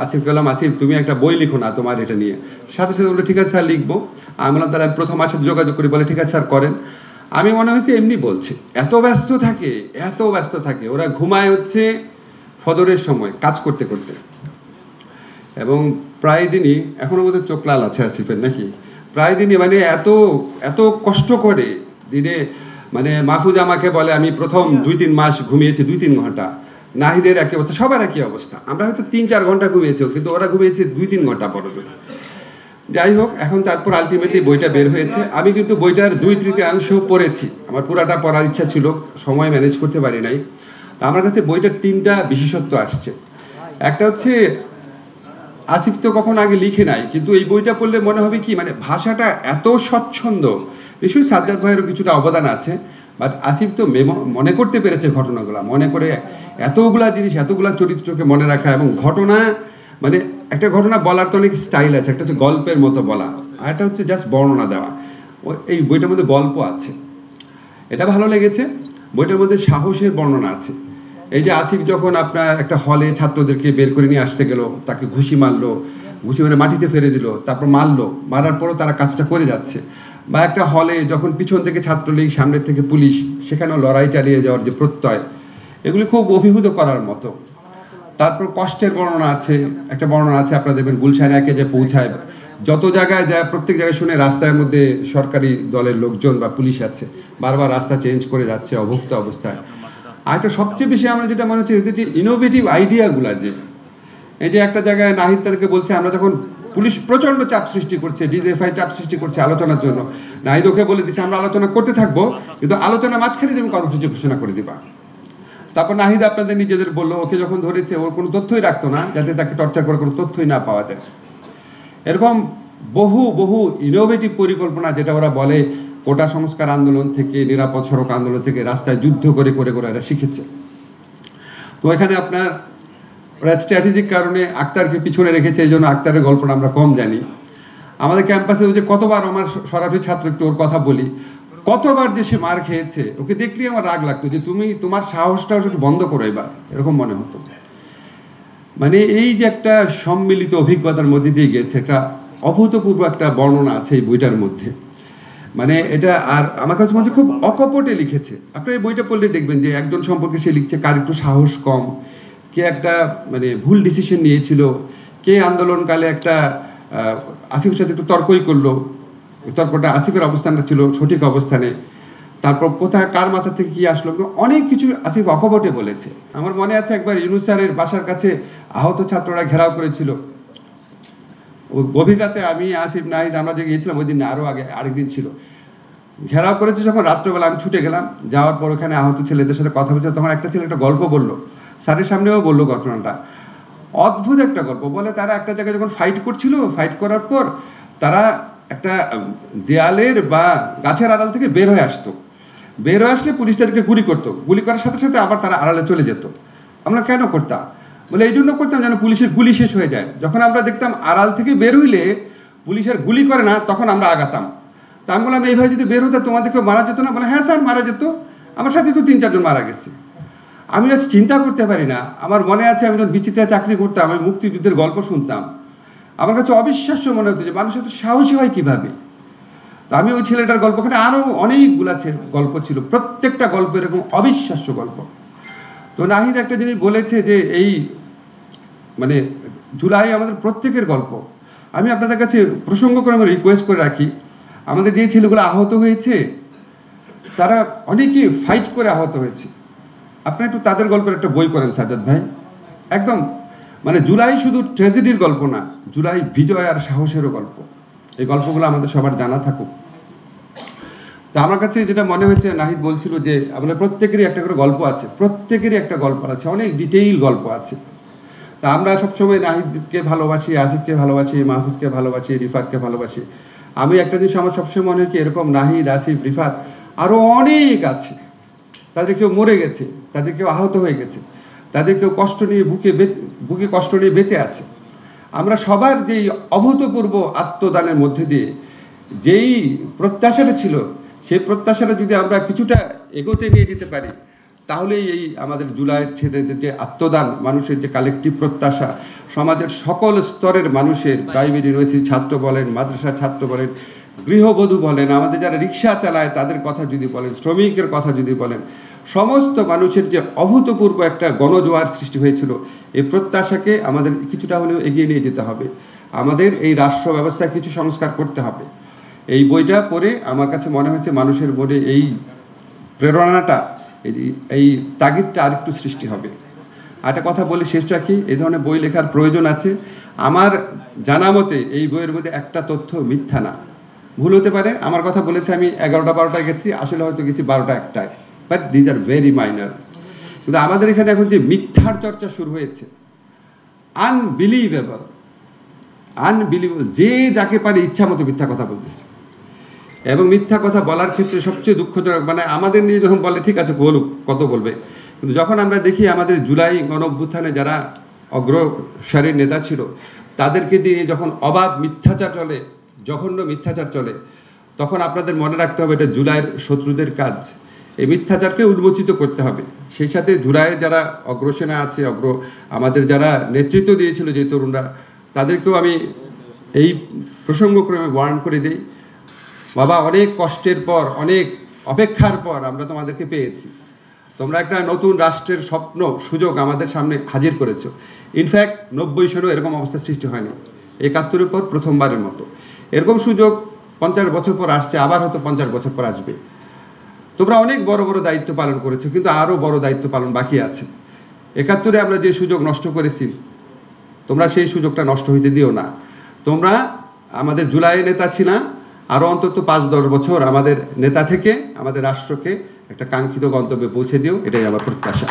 আসিফ বললাম, আসিফ তুমি একটা বই লিখো না তোমার এটা নিয়ে। সাথে সাথে বললো ঠিক আছে স্যার লিখবো। আমি বললাম তাহলে আমি প্রথম মাসে যোগাযোগ করি, বলে ঠিক আছে স্যার করেন। আমি মনে হয়েছে এমনি বলছে, এত ব্যস্ত থাকে এত ব্যস্ত থাকে, ওরা ঘুমায় হচ্ছে ফজরের সময় কাজ করতে করতে। এবং প্রায় দিনই এখনো বোধহয় চোখ লাল আছে আসিফের নাকি, প্রায় দিনই মানে এত এত কষ্ট করে দিনে। মানে মাহফুজ আমাকে বলে আমি প্রথম 2-3 মাস ঘুমিয়েছি 2-3 ঘন্টা। নাহিদের একই অবস্থা, সবার একই অবস্থা। আমরা হয়তো 3-4 ঘন্টা ঘুমিয়েছি, কিন্তু ওরা ঘুমিয়েছে 2-3 ঘন্টা বড় জোর। যাই হোক, এখন তারপর আলটিমেটলি বইটা বের হয়েছে। আমি কিন্তু বইটার 2/3 পড়েছি, আমার পুরাটা পড়ার ইচ্ছা ছিল, সময় ম্যানেজ করতে পারি নাই। তো আমার কাছে বইটার 3টা বিশেষত্ব আসছে। একটা হচ্ছে আসিফ তো কখন আগে লিখে নাই, কিন্তু এই বইটা পড়লে মনে হবে কি মানে ভাষাটা এত স্বচ্ছন্দ। নিশ্চয়ই সাজ্জাদ ভাইয়েরও কিছুটা অবদান আছে, বাট আসিফ তো মনে করতে পেরেছে ঘটনাগুলো, মনে করে এতগুলা জিনিস এতগুলা চরিত্রকে মনে রাখা। এবং ঘটনা মানে একটা ঘটনা বলার তো অনেক স্টাইল আছে, একটা হচ্ছে গল্পের মতো বলা, আর একটা হচ্ছে জাস্ট বর্ণনা দেওয়া। এই বইটার মধ্যে গল্প আছে, এটা ভালো লেগেছে। বইটার মধ্যে সাহসের বর্ণনা আছে। এই যে আসিফ যখন আপনার একটা হলে ছাত্রদেরকে বের করে নিয়ে আসতে গেল, তাকে ঘুষি মারলো, ঘুষি মেরে মাটিতে ফেলে দিল, তারপর মারলো, মারার পরও তারা কাজটা করে যাচ্ছে। বা একটা হলে যখন পিছন থেকে ছাত্রলীগ, সামনের থেকে পুলিশ, সেখানেও লড়াই চালিয়ে যাওয়ার যে প্রত্যয়, এগুলি খুব অভিভূত করার মতো। তারপর কষ্টের বর্ণনা আছে, একটা বর্ণনা আছে আপনারা দেখবেন গুলশানে একে যে পৌঁছায়, যত জায়গায় যায় প্রত্যেক জায়গায় শুনে রাস্তার মধ্যে সরকারি দলের লোকজন বা পুলিশ আছে, বারবার রাস্তা চেঞ্জ করে যাচ্ছে অভুক্ত অবস্থায়। আর একটা সবচেয়ে বেশি আমরা যেটা মনে হচ্ছে যে ইনোভেটিভ আইডিয়াগুলা, যে এই যে একটা জায়গায় নাহিদ তাদেরকে বলছে আমরা যখন পুলিশ প্রচন্ড চাপ সৃষ্টি করছে, ডিজিএফআই চাপ সৃষ্টি করছে আলোচনার জন্য, নাহিদ ওকে বলে দিচ্ছে আমরা আলোচনা করতে থাকবো, কিন্তু আলোচনা মাঝখানে তুমি কর্মসূচি ঘোষণা করে দিবা। তারপর নাহিদ আপনাদের নিজেদের বললো, ওকে যখন ধরেছে ওর কোনো তথ্যই রাখতো না, যাতে তাকে টর্চার করে কোনো তথ্যই না পাওয়া যায়। এরকম বহু বহু ইনোভেটিভ পরিকল্পনা, যেটা ওরা বলে কোটা সংস্কার আন্দোলন থেকে, নিরাপদ সড়ক আন্দোলন থেকে, রাস্তায় যুদ্ধ করে করে করে এরা শিখেছে। তো এখানে আপনার ওরা স্ট্র্যাটেজিক কারণে আক্তারকে পিছনে রেখেছে, এই জন্য আক্তারের গল্পটা আমরা কম জানি। আমাদের ক্যাম্পাসে যে কতবার, আমার সরাসরি ছাত্র, একটু ওর কথা বলি, কতবার যে সে মার খেয়েছে, ওকে দেখলেই আমার রাগ লাগতো যে তুমি তোমার সাহসটা একটু বন্ধ করো এবার, এরকম মনে হতো। মানে এই যে একটা সম্মিলিত অভিজ্ঞতার মধ্যে দিয়ে গেছে, একটা অভূতপূর্ব একটা বর্ণনা আছে এই বইটার মধ্যে। মানে এটা, আর আমার কাছে মনে হচ্ছে খুব অকপটে লিখেছে। আপনার এই বইটা পড়লে দেখবেন যে একজন সম্পর্কে সে লিখছে কার একটু সাহস কম, কে একটা মানে ভুল ডিসিশন নিয়েছিল, কে আন্দোলনকালে একটা আসিফের সাথে একটু তর্কই করলো, তর্কটা আসিফের অবস্থানটা ছিল সঠিক অবস্থানে, তারপর কোথায় কার মাথা থেকে কি আসলো, অনেক কিছু আসিফ অকপটে বলেছে। আমার মনে আছে একবার ইউনুস স্যারের বাসার কাছে আহত ছাত্ররা ঘেরাও করেছিল, গভীর রাতে আমি, আসিফ, নাহিদ আমরা যে গিয়েছিলাম ওই দিন, আরও আগে আরেকদিন ছিল, ঘেরাও করেছে যখন রাত্রেবেলা। আমি ছুটে গেলাম, যাওয়ার পর ওখানে আহত ছেলেদের সাথে কথা বলছে, তখন একটা ছেলে একটা গল্প বললো, স্যারের সামনেও বললো ঘটনাটা, অদ্ভুত একটা গল্প। বলে তারা একটা জায়গায় যখন ফাইট করছিল, ফাইট করার পর তারা একটা দেয়ালের বা গাছের আড়াল থেকে বের হয়ে আসতো, বের হয়ে আসলে পুলিশ তাদেরকে গুলি করতো, গুলি করার সাথে সাথে আবার তারা আড়ালে চলে যেত। আমরা কেন করতাম? বলে এই জন্য করতাম যেন পুলিশের গুলি শেষ হয়ে যায়। যখন আমরা দেখতাম আড়াল থেকে বের হইলে পুলিশের গুলি করে না, তখন আমরা আগাতাম। তা আমি বললাম এইভাবে যদি বের হতো তোমাদেরকে মারা যেত না? বলে হ্যাঁ স্যার মারা যেত, আমার সাথে তো 3-4 জন মারা গেছে। আমি আজ চিন্তা করতে পারি না, আমার মনে আছে আমি যখন বিচিত্রায় চাকরি করতাম, আমি মুক্তিযুদ্ধের গল্প শুনতাম, আমার কাছে অবিশ্বাস্য মনে হতো যে মানুষ এত সাহসী হয় কীভাবে। তো আমি ওই ছেলেটার গল্পখানে আরও অনেকগুলা গল্প ছিল, প্রত্যেকটা গল্প এরকম অবিশ্বাস্য গল্প। তো নাহিদ একটা জিনিস বলেছে যে এই মানে জুলাই আমাদের প্রত্যেকের গল্প। আমি আপনাদের কাছে প্রসঙ্গ করে আমি রিকোয়েস্ট করে রাখি, আমাদের যে ছেলেগুলো আহত হয়েছে তারা অনেকেই ফাইট করে আহত হয়েছে, আপনি একটু তাদের গল্পের একটা বই করেন সাজ্জাদ ভাই। একদম মানে জুলাই শুধু ট্র্যাজেডির গল্প না, জুলাই বিজয় আর সাহসেরও গল্প। এই গল্পগুলো আমাদের সবার জানা থাকুক। তা আমার কাছে যেটা মনে হয়েছে, নাহিদ বলছিল যে আমাদের প্রত্যেকেরই একটা করে গল্প আছে, প্রত্যেকেরই একটা গল্প আছে, অনেক ডিটেইল গল্প আছে। তা আমরা সবসময় নাহিদকে ভালোবাসি, আসিফকে ভালোবাসি, মাহফুজকে ভালোবাসি, রিফাতকে ভালোবাসি। আমি একটা জিনিস আমার সবসময় মনে হয় কি, এরকম নাহিদ, আসিফ, রিফাত আরও অনেক আছে, তাদের কেউ মরে গেছে, তাদের কেউ আহত হয়ে গেছে, তাদের কেউ কষ্ট নিয়ে বুকে কষ্ট নিয়ে বেঁচে আছে। আমরা সবার যেই অভূতপূর্ব আত্মদানের মধ্যে দিয়ে যেই প্রত্যাশাটা ছিল, সেই প্রত্যাশাটা যদি আমরা কিছুটা এগোতে নিয়ে যেতে পারি, তাহলেই এই আমাদের জুলাইয়ের ছেলেদের যে আত্মদান, মানুষের যে কালেকটিভ প্রত্যাশা, সমাজের সকল স্তরের মানুষের, প্রাইভেট ইউনিভার্সিটি ছাত্র বলেন, মাদ্রাসা ছাত্র বলেন, গৃহবধূ বলেন, আমাদের যারা রিক্সা চালায় তাদের কথা যদি বলেন, শ্রমিকের কথা যদি বলেন, সমস্ত মানুষের যে অভূতপূর্ব একটা গণজোয়ার সৃষ্টি হয়েছিল, এই প্রত্যাশাকে আমাদের কিছুটা হলেও এগিয়ে নিয়ে যেতে হবে। আমাদের এই রাষ্ট্র ব্যবস্থায় কিছু সংস্কার করতে হবে। এই বইটা পড়ে আমার কাছে মনে হচ্ছে মানুষের মনে এই প্রেরণাটা, এই তাগিদটা আরেকটু সৃষ্টি হবে। একটা কথা বলে শেষ রাখি, এই ধরনের বই লেখার প্রয়োজন আছে। আমার জানা মতে এই বইয়ের মধ্যে একটা তথ্য মিথ্যা না, ভুল হতে পারে। আমার কথা বলেছে আমি 11টা 12টায় গেছি, আসলে হয়তো গেছি 12টা 1টায়, but these are very minor. কিন্তু আমাদের এখানে এখন যে মিথ্যার চর্চা শুরু হয়েছে, আনবিলিভেবল, যে যাকে পারে ইচ্ছা মতো মিথ্যা কথা বলতেছে। এবং মিথ্যা কথা বলার ক্ষেত্রে সবচেয়ে দুঃখজনক, মানে আমাদের নিয়ে যখন বলে ঠিক আছে বলুক, কত বলবে, কিন্তু যখন আমরা দেখি আমাদের জুলাই গণঅভ্যুত্থানে যারা অগ্রসারীর নেতা ছিল তাদেরকে দিয়ে যখন অবাধ মিথ্যাচার চলে, জঘন্য মিথ্যাচার চলে, তখন আপনাদের মনে রাখতে হবে এটা জুলাইয়ের শত্রুদের কাজ। এই মিথ্যাচারকে উন্মোচিত করতে হবে। সেই সাথে জুলাইয়ের যারা অগ্রসেনা আছে, আমাদের যারা নেতৃত্ব দিয়েছিল যে তরুণরা, তাদেরকেও আমি এই প্রসঙ্গক্রমে ওয়ার্ন করে দিই, বাবা অনেক কষ্টের পর, অনেক অপেক্ষার পর আমরা তোমাদেরকে পেয়েছি। তোমরা একটা নতুন রাষ্ট্রের স্বপ্ন, সুযোগ আমাদের সামনে হাজির করেছো। ইনফ্যাক্ট 90 সনেও এরকম অবস্থা সৃষ্টি হয়নি, 71-এর পর প্রথমবারের মতো এরকম সুযোগ 50 বছর পর আসছে, আবার হয়তো 50 বছর পর আসবে। তোমরা অনেক বড় বড় দায়িত্ব পালন করেছো, কিন্তু আরও বড় দায়িত্ব পালন বাকি আছে। 71-এ আমরা যে সুযোগ নষ্ট করেছি, তোমরা সেই সুযোগটা নষ্ট হইতে দিও না। তোমরা আমাদের জুলাইয়ের নেতা ছিলা, আরও অন্তত 5-10 বছর আমাদের নেতা থেকে আমাদের রাষ্ট্রকে একটা কাঙ্ক্ষিত গন্তব্যে পৌঁছে দিও, এটাই আমার প্রত্যাশা।